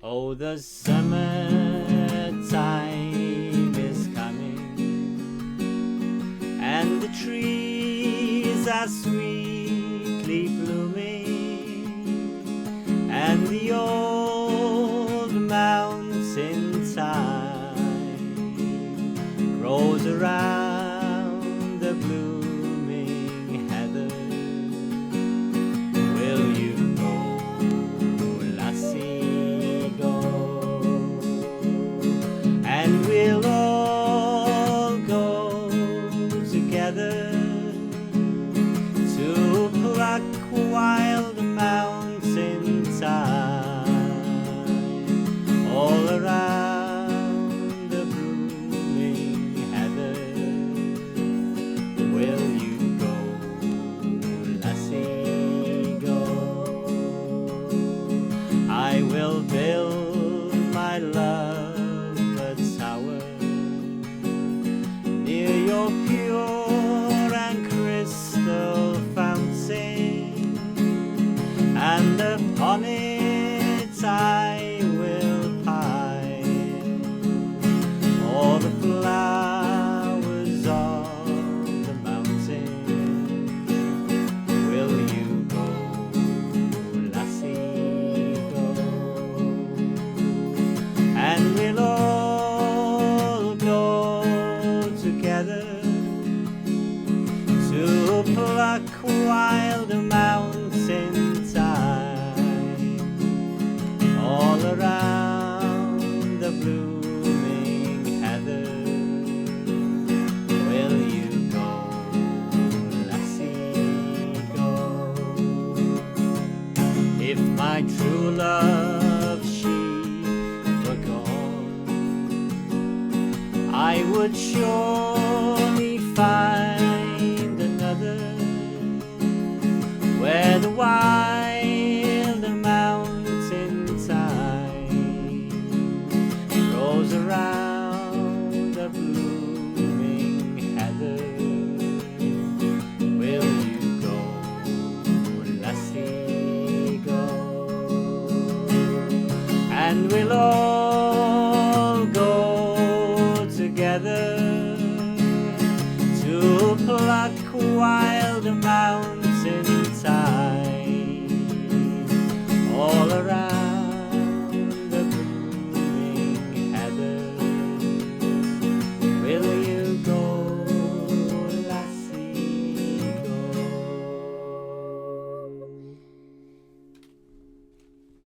Oh, the summertime is coming, and the trees are sweetly blooming, and the old mountainside grows around the blooming heather. Will you go, lassie, go? And we'll all go together to pluck wild mountainside all around the blooming heather. Will you go, lassie, go? I will build my love a tower near your pure and crystal fountain, and upon it I will pine all the flowers of the mountain. Will you go, lassie, go? And we'll all go together to pluck wild mountainside all around the blooming heather. Will you go, lassie, go? If my true love she were gone, I would surely find another where the wild mountainside grows around the blooming heather. Will you go, lassie, go? And we'll all go together to pluck wild mountains